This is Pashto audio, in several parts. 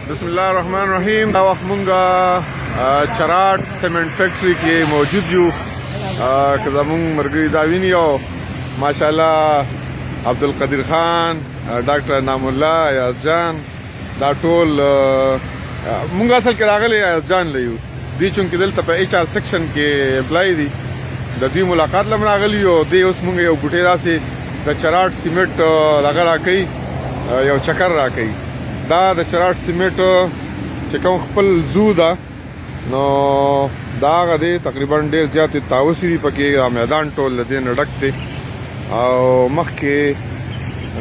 بسم الله الرحمن الرحیم. دا وخت مونږ چراټ سیمنټ فیکټری کې موجود یو. که زمونږ ملګري دا ویني او ماشاءالله عبدالقدیر خان، ډاکټر انعام الله، ایاز جان، دا ټول مونږ اصل کې راغلي ایاز جان له یو دوی چونکې دلته په ایچ آر سیکشن کې اپلای دي، د دوی ملاقات لم راغلي او دوی اوس مونږ یو بوټی داسې د چراټ سیمنټ دغه راکوي، یو چکر راکوي. دا د چراټ سیمنټ چې کوم خپل زو ده نو دا هغه دی تقریبا ډېر زیاتې تاوسي دي پکې، میدان ټول له دې نه ډک دی او مخکې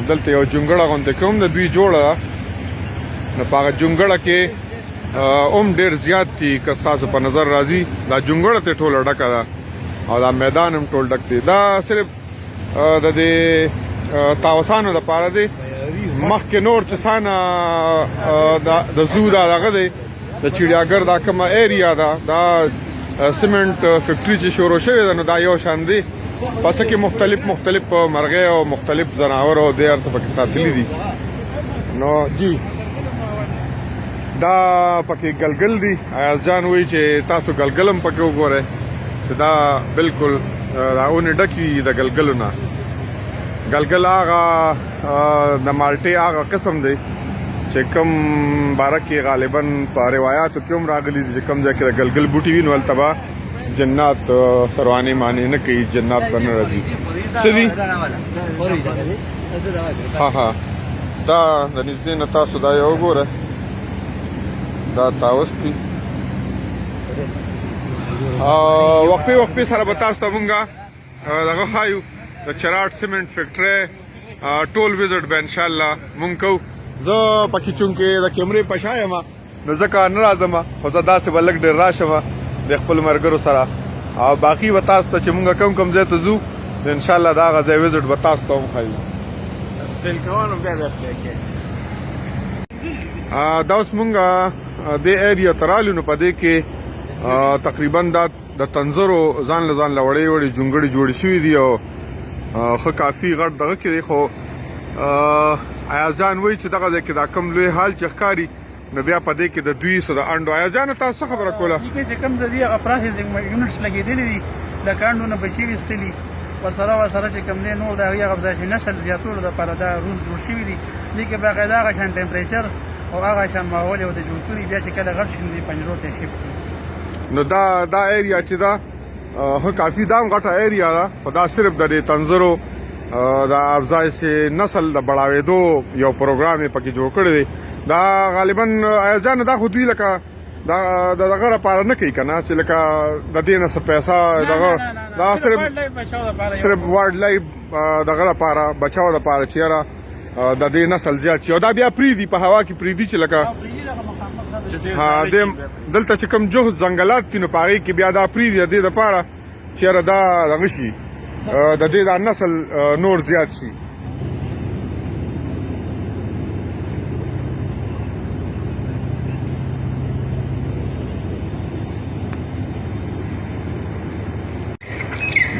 دلته یو جونګړه غوندې کوم د دوی جوړه ده، نو په هغه جونګړه کې هم ډېر زیات دي که ستاسو په نظر راځي. دا جونګړه ته ټوله ډکه ده او دا میدان هم ټول ډک دی. دا صرف د دې تاوسانو دپاره دی. مخکې نور چې څانه د زو دا دغه دی د چړیاګر دا کومه ایریا ده، دا سیمنټ فیکټري چې شروع شوې ده نو دا یو شان دی. پس کې مختلف مرغۍ او مختلف ځناور او دې هر څه پکې ساتلي دي. نو جی دا پکې ګلګل دي. ایاز جان وایي چې تاسو ګلګل هم پکې وګورئ چې دا بالکل دا اونې ډکې د ګلګلو نه. ګلګل هغه د مالټې هغه قسم دی چې کوم باره کې غالبا په روایاتو کې هم راغلي دي چې کوم ځای کې د ګلګل بوټي وي نو هلته به جنات سروانې معنې نه کوي، جنات به نه راځي. څه دي؟ ها دا د نږدې نه تاسو دا یو وګوره، دا تاوس دي. وقفې سره به تاسو ته مونږ دغه ښایو د چراټ سیمنټ فیکټرۍ ټول وزټ به انشاءالله مونږ کوو. زه پکې چونکې د کیمرې په شا یم نو ځکه نه راځم، خو زه داسې به لږ ډېر راشم د خپل ملګرو سره او باقي به تاسو ته چې مونږ کوم ځای ته ځو نو انشاءالله د هغه ځای وزټ به تاسو ته هم ښایو. دا اوس مونږ دې ایریا ته رالو نو په دې کې تقریبا دا د تنظرو ځان له وړې جونګړې جوړې شوي دي او ښه کافي غټ دغه کې دی. خو ایاز جان وایي چې دغه ځای کې دا کوم لوی حال چې ښکاري نو بیا په دې کې د دوی څه د انډو. ایاز جان تاسو څه خبره کوله؟ چې کوم د دې هغه پروسیسینګ یونټس لګېدلي دي د کانډو نه بچي ویستلي ورسره چې کوم دی نور د هغې هغه ځای نسل زیاتولو دپاره دا رول جوړ شوي دي. دې کې باقاعده هغه شان ټمپریچر او هغه شان ماحول یې ورته جوړ کړي، بیا چې کله غټ شي نو دې پنجرو ته یې شفټ کړي. نو دا ایریا چې ده کافي دا هم غټه ایریا ده، خو دا صرف د دې تنظرو د افزایش نسل د بړاوېدو یو پروګرام یې پکې جوړ کړی دی. دا غالبا ایاز جان دا خو دوی لکه دا دغه لپاره نه کوي که نه چې لکه د دې نه څه پیسه دغه دا صرف وایلډ لایف دغه لپاره بچاو لپاره چې یاره د دې نسل زیات شي او دا بیا پرېږدي په هوا کې پرېږدي چې لکه دلته چې کوم جوخ ځنګلات دي نو په هغې کې بیا دا پرېږدي د دې دپاره چې یاره دا دغه شي د دې دا نسل نور زیات شي.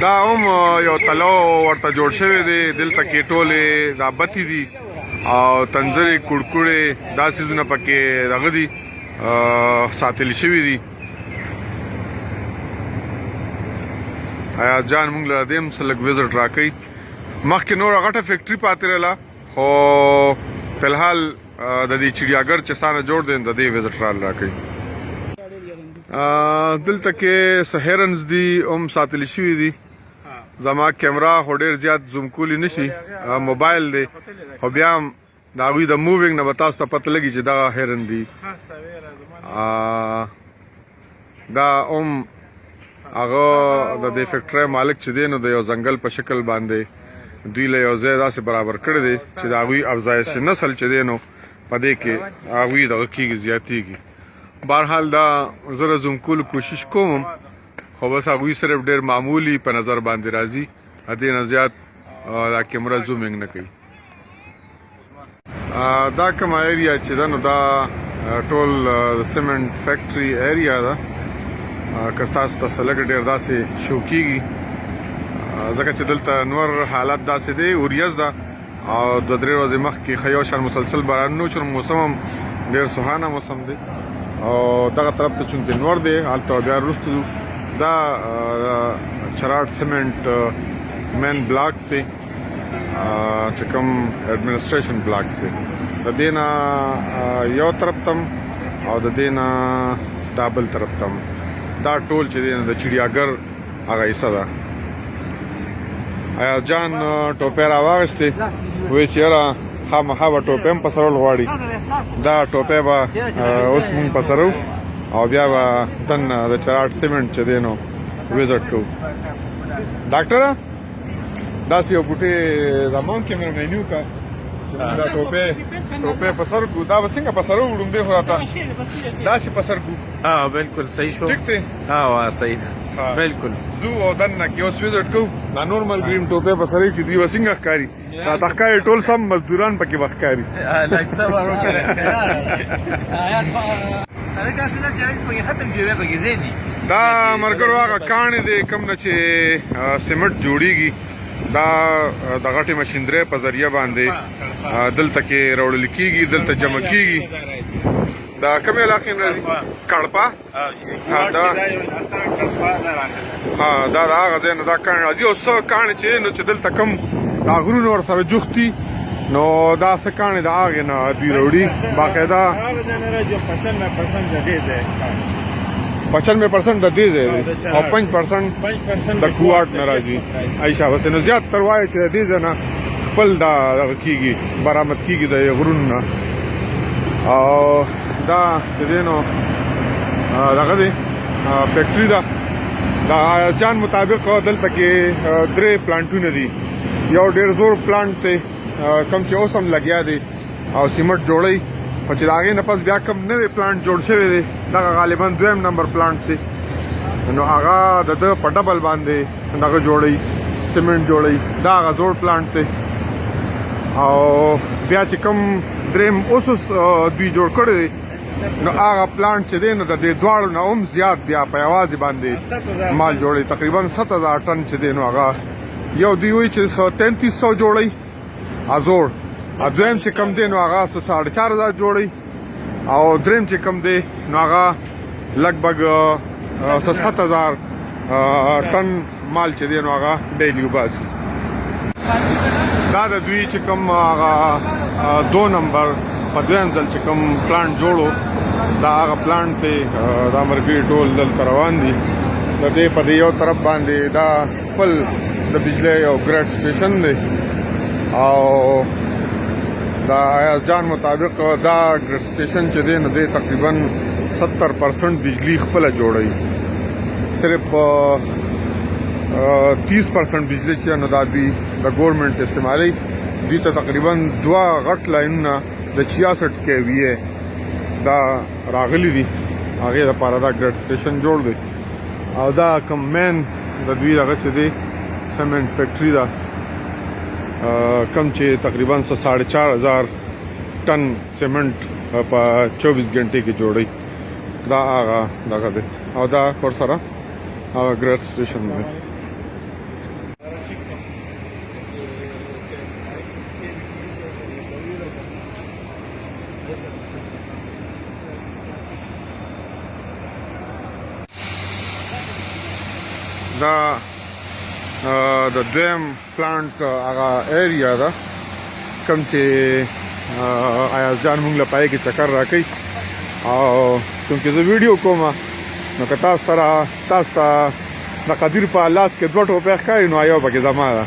دا هم یو تلو ورته جوړ شوی دی، دلته کې ټولې دا بتې دي او تنظرې کړکړې دا څیزونه پکې دغه دي ساتل شوي دي. ایاز جان مونږ له دې هم څه لږ وزټ راکوي. مخکې نوره غټه فیکټري پاتې رهله خو فلحال د دې چړیاګر چې څانه جوړ دی د دې وزټ راکوي. دلته کې څه هرنز دي هم ساتل شوي دي. زما کیمرا خو ډېر زیات زوم کولی نه شي، موبایل دی خو بیا هم د هغوی د مووینګ نه به تاسو ته پته لګي چې دغه هرن دي. دا هم هغه د دې فیکټرۍ مالک چې دی نو د یو ځنګل په شکل باندې دوی له یو ځای داسې برابر کړی دی چې د هغوی افزایش نسل چې دی نو په دې کې هغوی دغه کېږي زیاتېږي. بهرحال دا زه زوم کولو کوشش کوم خو بس هغوی صرف ډېر معمولي په نظر باندې راځي، دې نه زیات دا کیمره زومینګ نه کوي. دا کومه ایریا چې ده نو دا ټول سیمنټ فیکټري ایریا ده. که تاسو ته څه لږ ډېر داسې شو کېږي ځکه چې دلته نور حالت داسې دی، وریځ ده او 2-3 ورځې مخکې ښه یو شان مسلسل بارانونه وشول، موسم هم ډېر سوهانه موسم دی او دغه طرف ته چونکې نور دی هلته بیا وروسته دا چراټ سیمنټ مین بلاک دی چې کوم ایڈمنسټریشن بلاک دی د دې نه یو طرف تم او د دې نه دا بل طرف تم دا ټول چې دی د چړیاګر هغه حصه ده ایاز جان ټوپۍ راواغېستې وایي چې یاره خامخا به ټوپۍ هم په سرول غواړي دا ټوپۍ به اوس مونږ په سرو او بیا به دننه د چراټ سیمنټ چې دی نو وزټ کوو ډاکټره داسې یو بوټی زمان کې مې مینیو کا دا ټوپۍ په سر کو دا به څنګه په سر وړم دی خو راته داسې په سر کو بالکل صحیح شو ټیک دی صحیح ده بالکل زو او دننه کې اوس وزټ کوو دا نورمال ګرین ټوپۍ په سر چې دوی به څنګه ښکاري راته ښکاري ټول سم مزدوران پکې به ښکاري لږ صبر وکړه دا مرګرو هغه کاڼې دی کوم نه چې سیمنټ جوړیږي دا د غټې مشیندرۍ په ذریعه باندې دلته کې راوړل کېږي دلته جمع کېږي دا کومې علاقې نه راځي کړپا دا د هغه ځای نه دا کاڼې راځي او څه کاڼې چې نو چې دلته کوم دا غرونه ورسره جوخت دي نو دا څه کاڼې د هغې نه دوی راوړي باقاعده 95% د دې ځای دی او 5% د کوواټ نه راځي عایشه بس نو زیات تر وایي چې د دې ځای نه خپل دا دغه کېږي برآمد کېږي د غرونو نه او دا چې دی نو دغه دی فیکټري ده د ایاز جان مطابق دلته کې 3 پلانټونه دي یو ډېر زور پلانټ دی کوم چې اوس هم لګیا دی او سیمنټ جوړوي او چې د هغې نه پس بیا کوم نوی پلانټ جوړ شوی دی دغه غالبا 2م نمبر پلانټ دی نو هغه د ده په ډبل باندې دغه جوړوي سیمنټ جوړوي دا هغه زوړ پلانټ دی او بیا چې کوم 3م اوس دوی جوړ کړی دی نو هغه پلانټ چې دی نو د دې دواړو نه هم زیات بیا په یوازې باندې مال جوړوي تقریبا 7000 ټن چې دی نو هغه یو دوی وایي چې 3300 جوړوي زوړ دویم چې کم دی نو هغه 4,500 جوړوي او دریم چې کم دی نو هغه لګبګ 7,000 ټن مال چې دی نو هغه ډیلی وباسي دا د دوی چې کوم هغه 2 نمبر په دویم ځل چې کوم پلانټ جوړو دا هغه پلانټ دی دا مرګي ټول دلته روان دي د دې په یو طرف باندې دا خپل د بجلی یو ګریډ سټیشن دی او دا ایاز جان مطابق دا ګریډ سټیشن چې دی نو دی تقریبا 70% بجلی خپله جوړوي صرف 30% بجلی چې نو دا دوی د ګورنمنټ استعمالوي دوی ته تقریبا 2 غټ لاینونه د 66 KVA دا راغلي دي هغې دپاره دا ګریډ سټیشن جوړ دی او دا کوم مین د دوی دغه چې دی سیمنټ فیکټري ده کم چې تقریبا 4,500 ټن سیمنټ په 24 غنټې کې جوړوي دا هغه دغه دی او دا ورسره هغه ګریډ سټیشن دی دا د دویم پلانټ هغه ایریا ده کوم چې ایاز جان مونږ له پای کې چکر راکوي او چونکې زه ویډیو کوم نو که تاسو ته د قدیر په لاس کې 2 ټوپۍ ښکاري نو یو پکې زما ده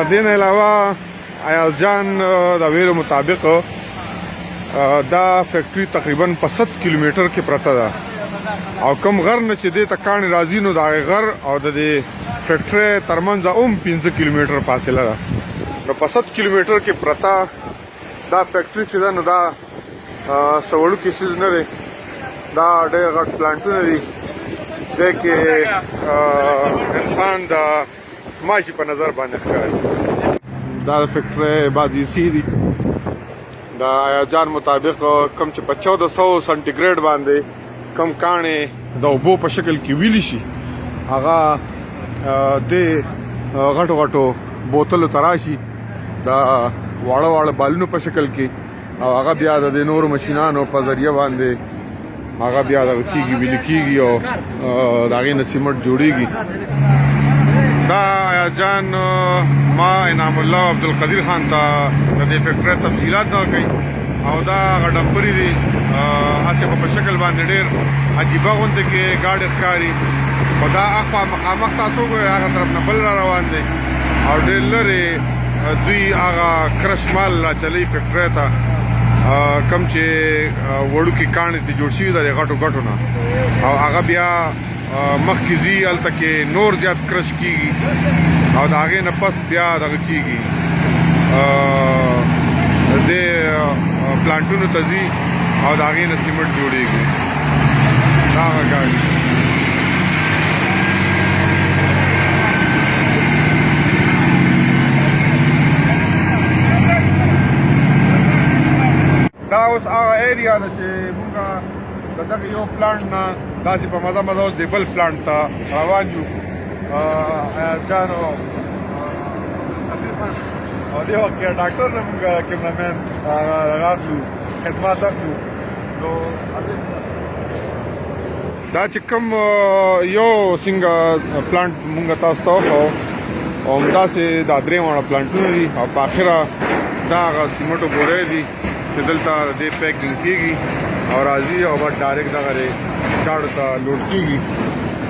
دې نه علاوه ایاز جان د ویلو مطابق دا فیکټري تقریبا په 7 کیلومتر کې پرته ده او کم غر نه چې دې ته کاڼې راځي نو د هغې غر او د دې فیکټرۍ ترمنځ هم 15 کیلومتر فاصله ده نو په 7 کیلومتر کې پرته دا فیکټري چې ده نو دا څه وړوکی څیز نه دی دا ډېر غټ پلانټونه دي دې کې انسان د ماشي په نظر باندې ښکاري دا د فیکټرۍ بعضې حصې دي د ایاز جان مطابق کم چې په 1400 سنټیګریډ باندې کم کاڼې د اوبو په شکل کې ویلی شي هغه د غټو غټو بوتلو ته راشي د واړه واړه بالونو په شکل کې او هغه بیا د نور ماشینانو په ذریعہ باندې هغه بیا د کیږي ویل کیږي او د هغې نه سیمټ جوړیږي. دا ایاز جان ما انعام الله عبدالقدیر خان ته د دې فیکټرۍ تفصیلات نه کوي او دا هغه ډمپرې دي هسې په شکل باندې ډېر عجیبه غوندې کې ګاډې ښکاري خو دا اخوا مخامخ تاسو وګورئ هغه طرف نه بل را روان دی او ډېر لرې دوی هغه کرش مال راچلوي فیکټرۍ ته کم چې وړوکي کاڼې دي جوړ شوي ده د غټو غټو نه او هغه بیا مخکې ځي هلته کې نور زیات کرش کېږي او د هغې نه پس بیا دغه کېږي دې پلانټونو ته ځي او د هغې نه سیمټ جوړېږي. دا هغه ګاډي دا اوس هغه ایریا ده چې مونږ د دغه یو پلانټ نه داسې په مزه مزه اوس د بل پلانټ ته روان یو. ایاز جان او دې وخت کې ډاکټر نه مونږ کیمرامین راتلو خدمات اخلو نو دا چې کوم یو څنګه پلانټ مونږ تاسو ته وښو او همداسې دا درې واړه پلانټونه دي او په اخره دا هغه سیمټو بورې دي چې دلته دې پیکینګ کېږي او راځي او بس ډایرکټ دغه ګاډو ته لوډ کېږي.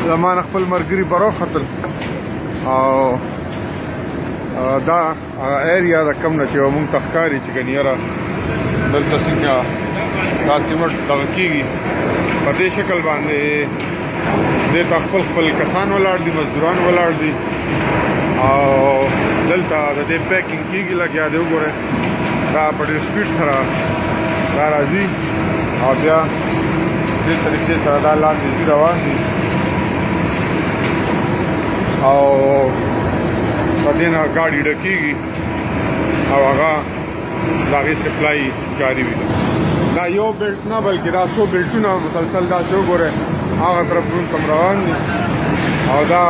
زما نه خپل ملګري به راوختل او دا ایریا د کوم نه چې مونږ ته ښکاري چې ګنې یاره دلته څنګه دا سیمټ دغه کېږي په دې شکل باندې دې ته خپل خپل کسان ولاړ دي مزدوران ولاړ دي او دلته د دې پیکینګ کېږي لګیا دی وګورئ دا په ډېر سپیډ سره دا راځي او بیا دې طریقې سره دا لاندې ځي روان دي او په دې نه ګاډي ډکېږي او هغه د هغې سپلای جاري وي. دا یو بیلټ نه بلکې دا څو بیلټونه مسلسل داسې وګورئ هغه طرف روم ته روان دي او دا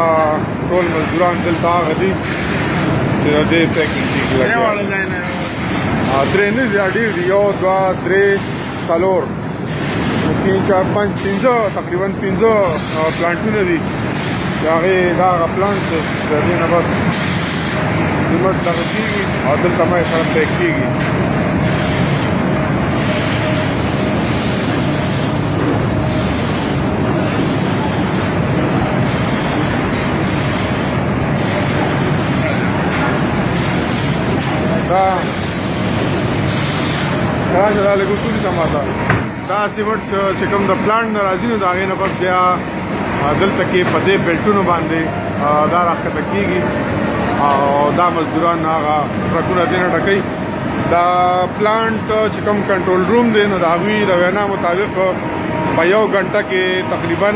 ټول مزدوران دلته هغه دي چې د دې پیکینګ کېږي لګیا درې نه دي ډېر دي یو دوه درې څلور تین چار پنځه پنځه تقریبا پنځه پلانټونه دي چې هغې دا هغه پلانټ د دې نه بس سیمټ دغه کېږي او دلته مه یې سره پیک کېږي. دا لږ اصولي ته ماته دا سیمټ چې کوم د پلانټ نه راځي نو د هغې نه بس بیا دلته کې په دې بیلټونو باندې دا راښکته کېږي او دا مزدوران هغه ټرکونه دې نه ډکوي. دا پلانټ چې کوم کنټرول روم دی نو د هغوی د وینا مطابق په یو غنټه کې تقریبا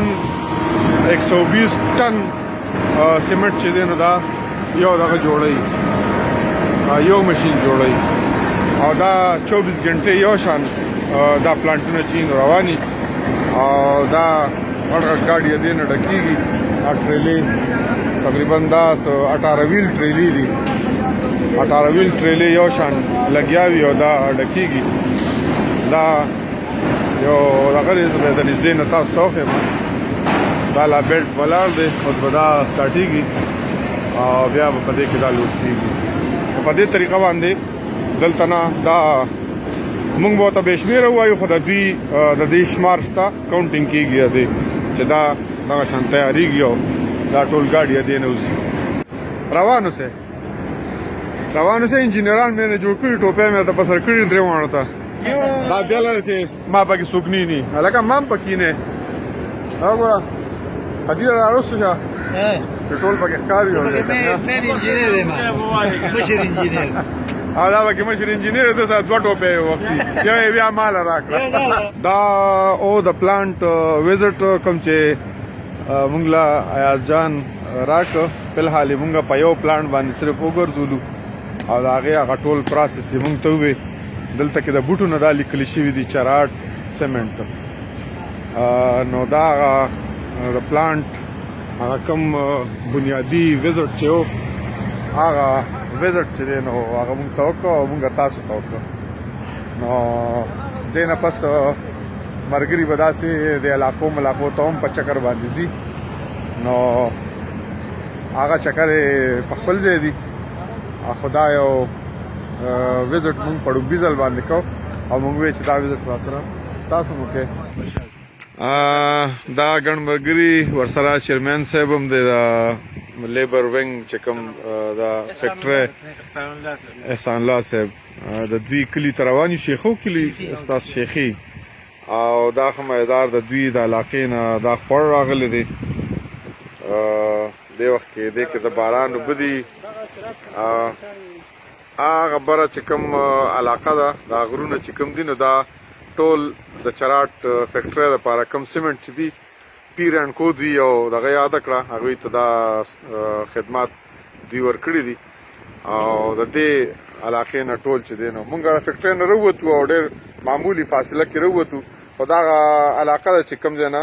120 ټن سیمټ چې دی نو دا یو دغه جوړوي یو مشین جوړوي او دا 24 غنټې یو شان دا پلانټونه چې رواني او دا غټ غټ ګاډي دې نه ډکېږي. دا ټریلې تقریبا دا 18 ویل ټریلې دي 18 ویل ټریلې یو شان لګیا وي او دا ډکېږي. دا یو دغه دی زه به د نږدې نه تاسو ته وښیم دا لا بیلټ ولاړ دی اوس به دا سټارټېږي او بیا به په دې کې دا لوډ کېږي. په دې طریقه باندې دلته نه دا مونږ به ورته بې شمېره ووایو خو د دوی د دې شمار شته کاونټینګ کېږي د دې چې دا دغه شان تیارېږي او دا ټول ګاډي دې نه وځي. روان اوسئ انجینران مې نه جوړ کړي ټوپۍ مې ته په سر کړي درې واړو ته دا بیا لره چې ما پکې څوک نه هلکه ما هم پکې نه وګوره حدیره راوستو شه چې ټول پکې ښکاري مشر انجینر او دا پکې مشر انجینر د سره دوه ټوپۍ وختي یو یې بیا ماله راکړه. دا او د پلانټ وزټ کوم چې مونږ له ایاز جان راکړه فلحال یې مونږ په یو پلانټ باندې صرف وګرځولو او د هغې هغه ټول پروسس یې مونږ ته ووې دلته کې د بوټو نه دا لیکلي شوي دي چراټ سیمنټ نو دا هغه د پلانټ هغه کوم بنیادي وزټ چې و هغه وزټ چې دی نو هغه مونږ ته وکړو او مونږ تاسو ته وکړو. نو دې نه پس مرګري به داسې د علاقو ملاقو ته هم په چکر باندې ځي نو هغه چکر یې په خپل ځای دي خو دا یو وزټ مونږ په ډومبي ځل باندې کوو او مونږ وایو چې دا وزټ راسره تاسو مو کوئ دا ګڼ ملګري ورسره چیرمین صاحب هم دی د لیبر وینګ چې کوم دا فیکټرۍ احسان الله صاحب د دوی کلي ته روان یو شیخو کلي ستاسو شیخي او دا خمیدار د دوی د علاقې نه دا خوړ راغلی دی دې وخت کې دې کې د باران اوبه دي هغه بره چې کوم علاقه ده دا غرونه چې کوم دي نو دا ټول د چراټ فیکټرۍ دپاره کوم سیمنټ چې دي پیر اینډ کو دوی او دغه یاده کړه هغوی ته دا خدمات دوی ورکړي دي او د دې علاقې نه ټول چې دی نو مونږ د فیکټرۍ نه راووتو او ډېر معمولي فاصله کې راووتو خو دغه علاقه ده چې کوم ځای نه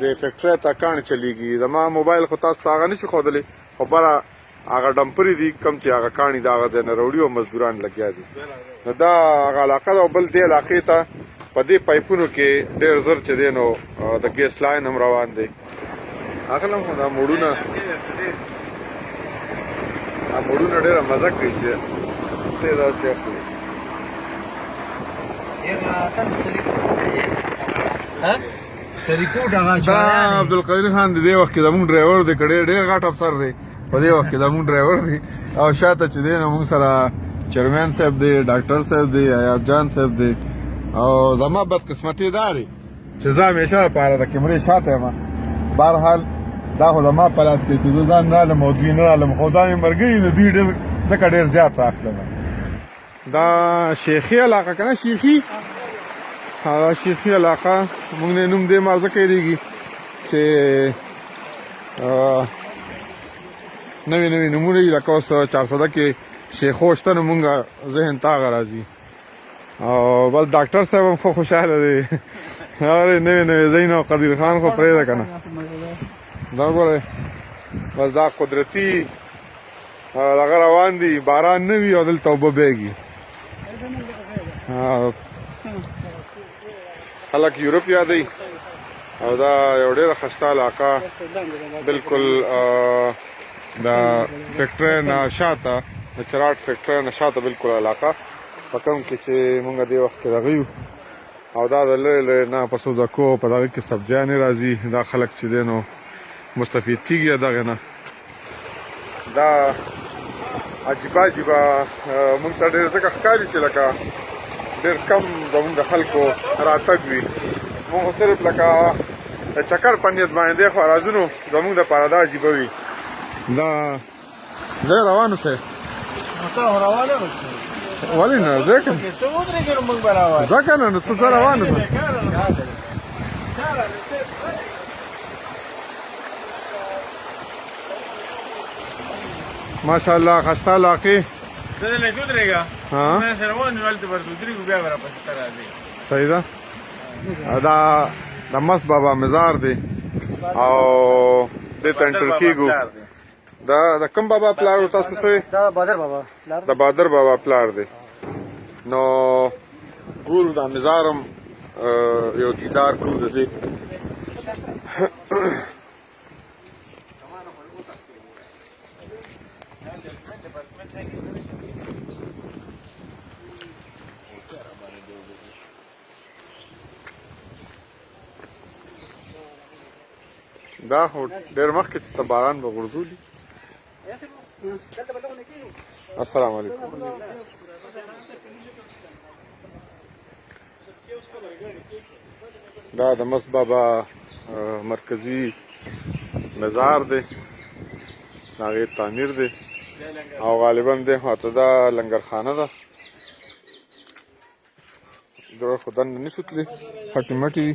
د فیکټرۍ ته کاڼې چلیږي زما موبایل خو تاسو ته هغه نشي ښودلی خو بره هغه ډمپرې دي کوم چې هغه کاڼي د هغه ځای نه راوړي او مزدوران لګیا دي نو دا هغه علاقه ده او بل دې علاقې ته په دې پایپونو کې ډېر زر چې دی نو د ګیس لاین هم روان دی اخلم خو دا موړونه ډېره مزه کوي چې ته داسې اخلي دا عبدالقدیر خان د دې وخت کې زموږ ډرایور دی که ډېر غټ افسر دی په دې وخت کې زموږ ډرایور دی او شاته چې دی نو موږ سره چیرمین صاحب دی ډاکټر صاحب دی ایاز جان صاحب دی او زما بدقسمتي دا دی چې زه همیشه دپاره د کیمرې شاته یم بهرحال دا خو زما په لاس کې چې زه ځان رالم او دوی نه رالم خو دا مې ملګري نو دوی ځکه ډېر زیات راخلم دا شیخي علاقه که نه شیخي دا شیخي علاقه موږ نه نوم دې مار ځکه یېرېږي چې نوي نومونه یي لکه اوس 400 کې شیخو شته نو مونږ ذهن ته هغه راځي او بس ډاکټر صاحب هم خو خوشحاله دی هغه نوي ځایونه او قدیر خان خو پرېږده که نه دا ګورئ بس دا قدرتي دغه روان دي باران نه وي او دلته اوبه بهږي خلک یورپ یادوي او دا یو ډېره ښایسته علاقه بلکل د فیکټرۍ نه شاته د چراټ فیکټرۍ نه شاته بلکل علاقه په کوم کې چې مونږ دې وخت کې دغه یو او دا د لرې لرې نه په سوزکو په دغه کې سبزیانې راځي دا خلک چې دی نو مستفید کېږي دغې نه دا عجیبه مونږ ته ډېر ځکه ښکاري چې لکه ډېر کم زمونږ د خلکو راتګ وي مونږ خو صرف لکه د چکر په نیت باندې دی خو راځونو زمونږ دپاره دا عجیبه وي دا ځای روان اوسئ ولې نه ځای که ځه که نه نو ته ځه روان اوسه ماشاءالله ښایسته علاقې صحیح ده دا د مست بابا مزار دی او دې ته انټر کېږو دا د کوم بابا پلار و تاسو څه د بادر بابا پلار دی نو ګورو دا مزار هم یو دیدار کړو د دې دا خو ډېر مخکې چې ته باران به غورځولي السلام علیکم دا د مست بابا مرکزي مزار دی د هغې تعمیر دی او غالبا دی خواته دا لنګرخانه ده زړه خو دننه نشو تللی خټې مټې دي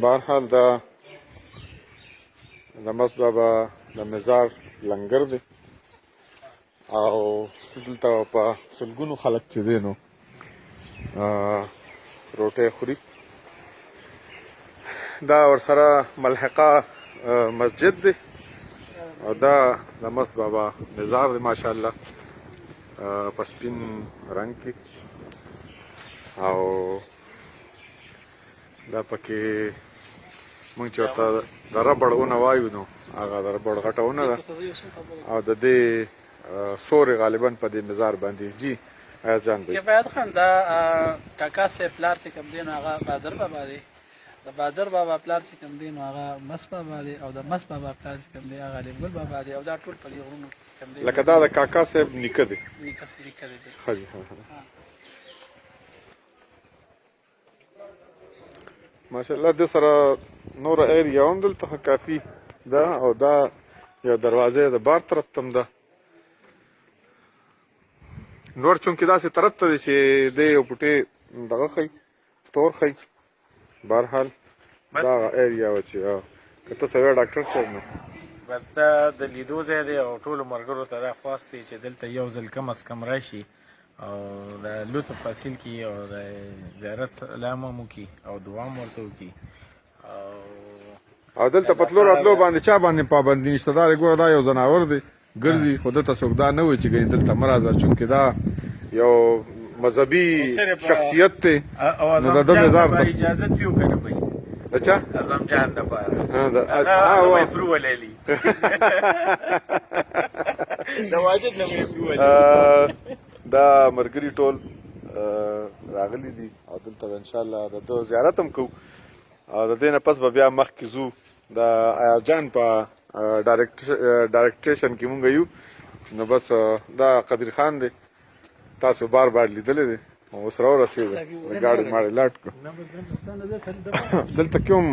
بهرحال دا د مست بابا د مزار لنګر دی او دلته په سلګونو خلک چې دی نو روټۍ خوري دا ورسره ملحقه مسجد دی او دا د مست بابا مزار دی ماشاءالله په سپین رنګ کې او دا پکې مونږ چې ورته د ربړ ونه وایو نو هغه د ربړ غټه ونه ده او د دې سوري غالبا په دې مزار باندې جی ایاز جان بھائی کفایت خان دا کاکا سے پلار چې کوم دی نو هغه بادر بابا دی د بادر بابا پلار چې کوم دی نو هغه مس بابا دی او د مس بابا پلار چې کوم دی هغه ګل بابا دی او دا ټول په دې غرونو کې کوم دی لکه دا د کاکا صاحب نیکه دی نیکه سې نیکه دی ښه جي ماشاءالله د سره نور ایریا هم دلته کافي ده او دا یو دروازه د بار طرف تم ده نور چونکې داسې طرف ته دی چې د یو بوټې دغه ښي تور ښي بهرحال دا هغه ایریا وه چې که ته سوی ډاکټر صاحب نو بس دا د لیدو ځای دی او ټولو ملګرو ته دا خواست دی چې دلته یو ځل کم از کم راشي او د لطف حاصل کړي او د زیارت سلام هم وکړي او دعا هم ورته وکړي او دلته په تلو راتلو باندې چا باندې پابندي نشته دا ګوره دا یو ځناور دی ګرځي خو دلته څوک دا نه وایي چې ګنې دلته مه راځه چونکې دا یو مذهبي شخصیت دی نو د ده مزار ته اجازت بي وکړه بھائی د چا اعظم جان دپاره هغه مبرو ولالي د واجد نه مبرو دا مرګري ټول راغلي دي او دلته به انشاءالله د ده زیارت هم کوو او د دې نه پس به بیا مخکې ځو د ایاز جان په ډایرکټریشن کې مونږ یو نو بس دا قدر خان دی تاسو بار بار لیدلی دی اوس راورسېده د ګاډي ماړې لاټ کړو دلته کې هم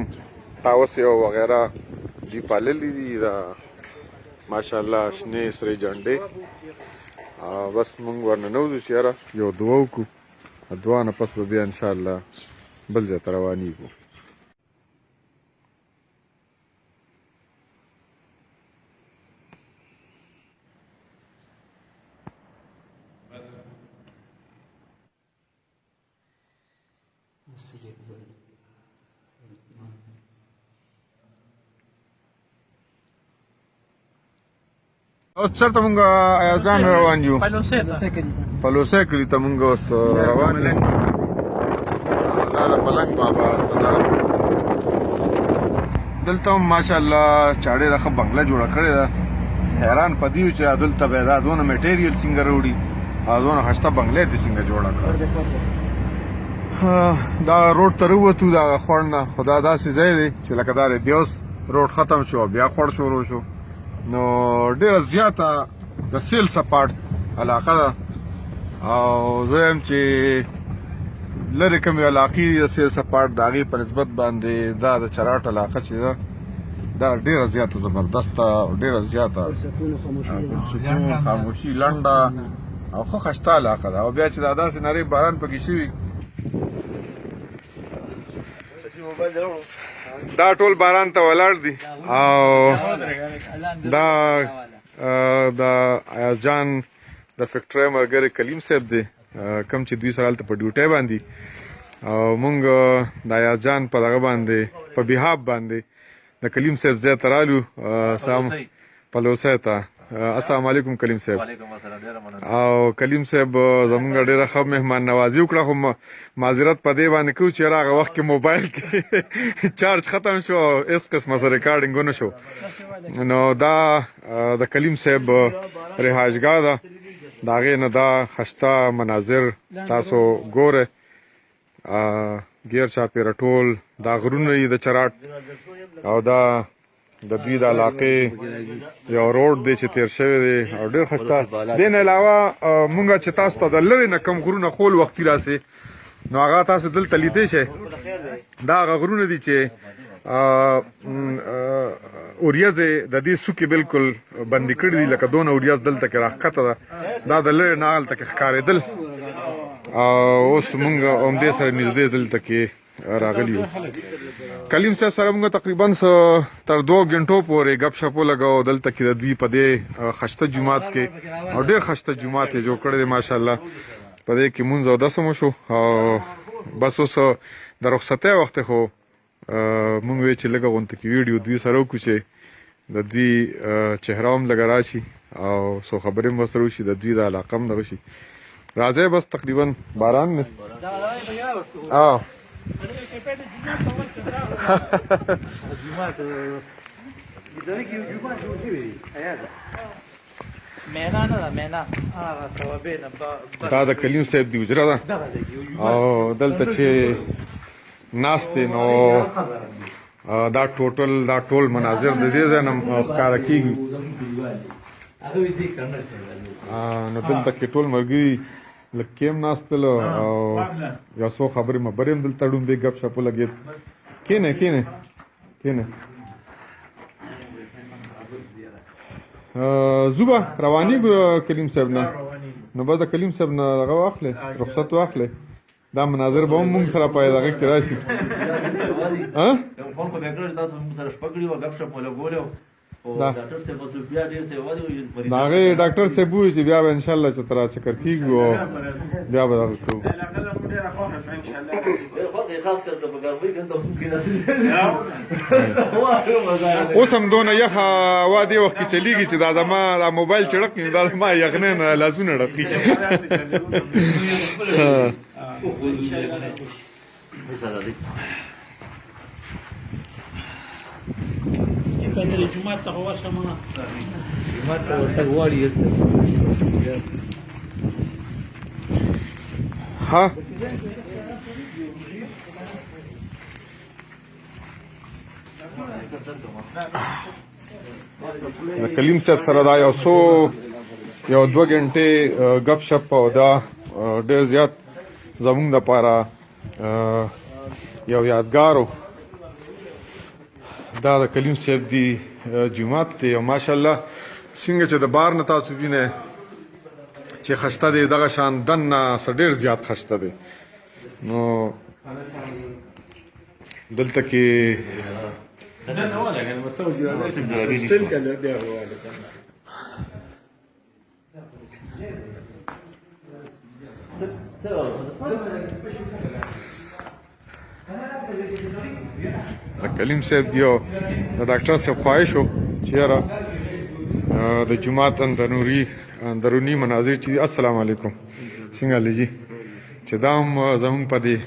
تاوس یو وغیره دوی پاللي دي د ماشاءالله شنې سرې جنډې بس مونږ ورننوځو چې یاره یو دعا وکړو دعا نه پس به بیا انشاءالله بل ځای ته روانېږو اوس چېرته مونږ ایاز جان روان یو پلوسی کلي ته مونږ اوس روان یو دا د ملنګ بابا دلته هم ماشاءالله چا ډېره ښه بنګله جوړه کړې ده حیران په دې یو چې دلته به یې دا دونه میټیریل څنګه راوړي او دونه ښایسته بنګله یې دې څنګه جوړه کړه دا روډ ته راووتو د هغه خوړ نه خو دا داسې ځای دی چې لکه دا دی بیا اوس روډ ختم شو بیا خوړ شروع شو نو ډېره زیاته د سیل سپاټ علاقه ده او زه یم چې لرې کومې علاقې د سیل سپاټ د هغې په نسبت باندې دا د چراټ علاقه چې ده دا ډېره زیاته زبردسته او ډېره زیاته سکون خاموشي لنډه او ښه ښایسته علاقه ده او بیا چې دا داسې نری باران پکې شوي دا ټول باران ته ولاړ دي او دا د ایاز جان د فیکټرۍ ملګری کلیم صاحب دی کوم چې دوی سره هلته په ډیوټۍ باندې او مونږ د ایاز جان په دغه باندې په بیهاف باندې د کلیم صاحب ځای ته رالو پلوسی ته السلام علیکم کلیم صاحب او کلیم صاحب زمونږ ډېره ښه مهمان نوازي وکړه خو معذرت په دې باندې کوو چې هغه وخت کې موبایل کې چارج ختم شو او هېڅ قسمه څه ریکارډینګ ونه شو نو دا د کلیم صاحب رهایشګاه ده د هغې نه دا ښایسته مناظر تاسو ګورئ ګیر چاپېره ټول دا غرونه دي د چراټ او دا د دوی د علاقې یو روډ دی چې تیر شوی دی او ډېر ښایسته دې نه علاوه مونږ چې تاسو ته د لرې نه کوم غرونه خول وختي راسې نو هغه تاسو دلته لیدی شئ دا هغه غرونه دي چې اوریځې د دې څوکې بالکل بندي کړي دي لکه دونه اوریځ دلته کې راښکته ده دا د لرې نه هلته کې ښکارېدل اوس مونږ همدې سره نږدې دلته کې راغلی یو کلیم صاحب سره مونږ تقریبا تر 2 غنټو پورې ګپ شپ ولګاو دلته کې د دوی په دې ښایسته جومات کې او ډېر ښایسته جومات یې جوړ کړی دی ماشاءالله په دې کې مونځ اودس هم وشو او بس اوس د رخصتۍ وخت خو مونږ وی چې لږه غونته کې ویډیو دوی سره وکړو چې د دوی چهره هم لږه راشي او څو خبرې هم ورسره وشي د دوی د علاقه هم دغه شي راځي بس تقریبا باران دی او دا د کلیم صاحب دی حجره ده او دلته چې ناست دی نو دا ټول مناظر د دې ځای نه ښکاره کېږي نو دلته کې ټول ملګري لږ کېم ناستل او یو څو خبرې مبرې هم دلته ډومبې ګپ شپ ولګېد کښېنه زو به روانېږو کلیم صاحب نه نو به د کلیم صاحب نه دغه واخلې رخصت واخلې دا مناظر به هم مونږ سره په دغه کې راشي د هغې ډاکټر صاحب ووایي چې بیا به انشاءالله چې ته را چکر کېږو او بیا به دغه کوو اوس هم دونه یخه هوا دې وخت کې چلیږي چې دا زما دا موبایل چې ډک دا زما یخنۍ نه لاسونه ډکي جمعه ته ورشه ما جمعه ته ورته غواړي ها د کلیم صاحب سره دا یو 2 غنټې غپ شپ او دا ډېر زیات زموږ دپاره یو یادګار دا د کلیم صاحب دی جومات دی او ماشاءالله څنګه چې د بار نه تاسو وینئ چې خسته دی دغه شان دننه څه ډېر زیات خسته دی نو دلته کې د کلیم صاحب دی او د ډاکټر صاحب خواهش و چې یاره د جومات اندروني مناظر چې دي السلام علیکم څنګه حال جي چې دا هم زموږ په دې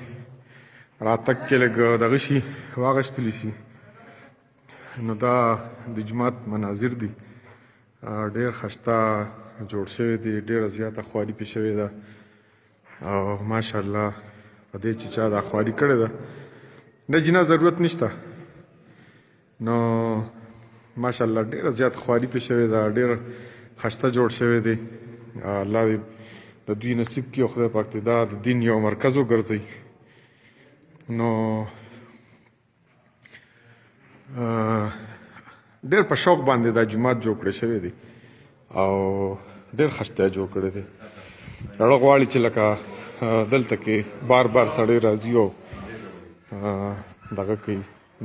راتګ کې لږ دغه شي واغشتلی شي نو دا د جومات مناظر دي ډېر ښایسته جوړ شوی دی ډېره زیاته خواري پې شوې ده او ماشاءالله په دې چې چا دا خواري کړې ده د جنا ضرورت نشته نو ماشاءالله ډېره زیات خواري پې شوې ده ډېر ښایسته جوړ شوی دی الله دې د دوی نصیب کړي او خدای پاک دې دا د دین یو مرکز وګرځوي نو ډېر په شوق باندې دا جومات جوړ کړی شوی دی او ډېر ښایسته جوړ کړی دی زړه غواړي چې لکه دلته کې بار بار سړی راځي او دغه کوي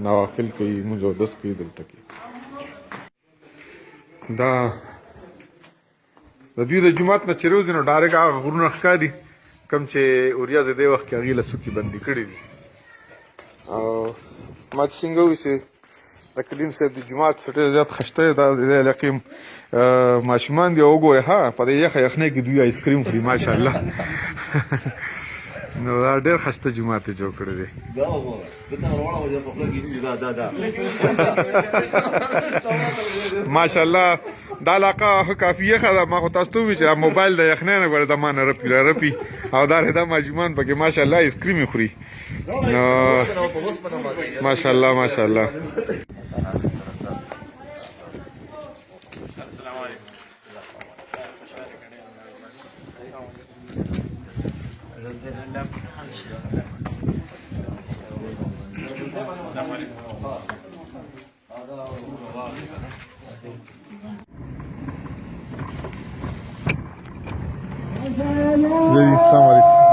نوافل کوي لمونځ اودس کوي دلته کې دا د دوی د جومات نه چې روزي نو ډایرکټ هغه غرونه ښکاري کوم چې اوریاز دې وخت کې هغې له څوکې بندي کړي دي او ما چې څنګه ووایي چې د کلیم صاحب د جومات ډېر زیات ښایسته دی دا د دې علاقې ماشومان دي او وګورئ ها په دې یخه یخنۍ کې دوی آیسکریم خوري ماشاءالله نو دا ډېر ښایسته جومات یې جوړ کړی دی ماشاءالله دا علاقه ښه کافي یخه ده ما خو تاسو ته ووایي چې دا موبایل د یخنۍ نه ګوره د ما نه رپي او دا ماشومان پکې ماشاءالله آیسکریم یې خوري نو ماشاءالله ماشاءالله السلام علیکم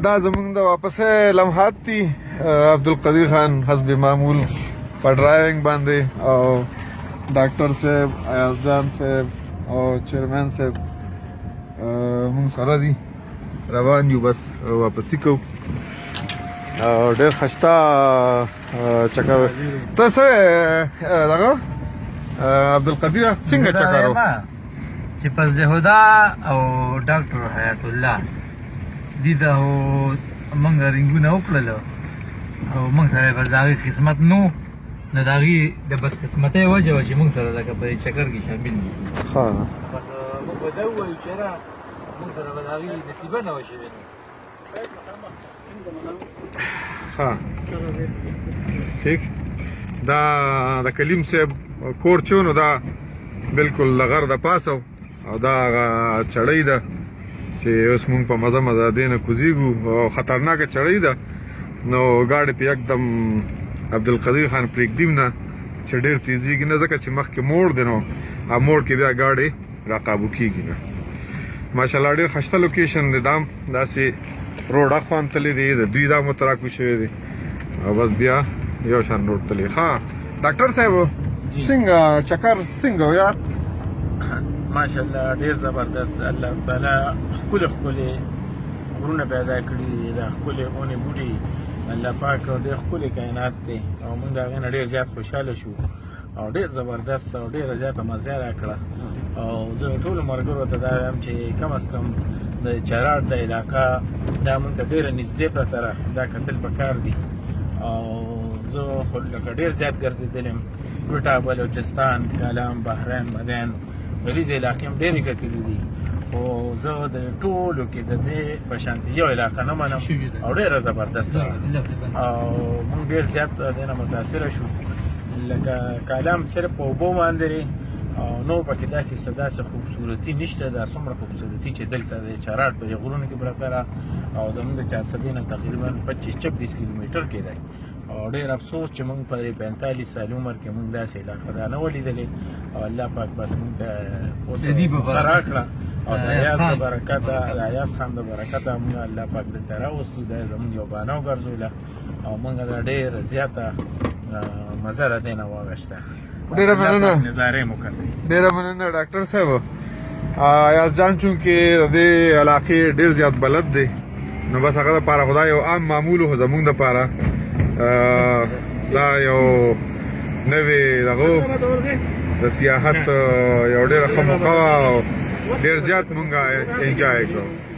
دا زمونږ د واپس لمحات دي عبدالقدیر خان حسب معمول په ډرایوینګ باندې او ډاکټر صاحب ایاز جان صاحب او چیرمین صاحب مونږ سره دي روان یو بس واپسې کوو ډېر خسته چکر ته څه دغه عبدالقدیر څنګه چکر و چې پس د هدا او ډاکټر حیات الله دي دا موږ رنګونه وکړل او موږ سره به د هغې قسمت نو د هغې د بدقسمتۍ وجه وه چې موږ سره لکه په دې چکر کې شامل دي ښه بس موږ به دا ووایو چې یاره موږ سره به د هغې نصیبه نه وه شوې ښه ٹھیک دا د کلیم صاحب کور چې و نو دا بالکل د غر د پاسه او دا هغه چړۍ ده چې اوس مونږ په مزه مزه دې نه کوزیږو او خطرناکه چړۍ ده نو ګاډي په یکدم عبدالقدیر خان پرېږدیم نه چې ډېر تیزیږي نه ځکه چې مخکې موړ دی نو هغه موړ کې بیا ګاډي راقابو کېږي نه ماشاءالله ډېر ښایسته لوکیشن دی دا هم داسې روډ اخوا هم تللی دی د دوی دا متراکو شوی دی او بس بیا یو شان روډ تللی ښه ډاکټر صاحب څنګه چکر څنګه و یار ماشاءالله ډېر زبردست الله تعالی ښکلې غرونه پیدا کړي دي دا ښکلې ونې بوټي الله پاک ډېر ښکلی کائنات دی او موږ د هغې نه ډېر زیات خوشحاله شو او ډېر زبردست او ډېره زیاته مزه راکړه او زه ټولو ملګرو ته دا وایم چې کم از کم د چراټ د علاقه دا موږ ته ډېره نږدې پرته ده دا کتل پکار دي او زه خو لکه ډېر زیات ګرځېدلی یم کوټه بلوچستان کالام بحرین مدین غلیظې علاقې هم ډېرې کتلي دي خو زه د ټولو کې د دې په شانتې یو علاقه نه منم او ډېره زبردسته ده او موږ ډېر زیات د دې نه متاثره شو لکه کالام صرف په اوبو باندې دی او نور پکې داسې خوبصورتي نشته دا څومره خوبصورتي چې دلته د چراټ په غرونو کې پرته ده او زموږ د چارسدې نه تقریبا 25-26 کیلومیټر کې دی او ډېر افسوس چې موږ په 45 سال عمر کې موږ داسې علاقه دا نه ولیدلې او الله پاک بس موږ ته اوس راکړه او د ایاز د برکته د ایاز خان د برکته موږ الله پاک دلته راوستو دا زموږ یو بانه وګرځوله او موږ دا ډېره زیاته مزه را دی نه واخیسته ډېره مننه نظارې مو کړې ډېره مننه ډاکټر صاحب ایاز جان چونکې د دې علاقې ډېر زیات بلد دی نو بس هغه دپاره خو دا یو عام معمول و زموږ دپاره دا یو نوې دغه د سیاحت یو ډېره ښه موقع وه او ډېر زیات مونږ انجوای کړو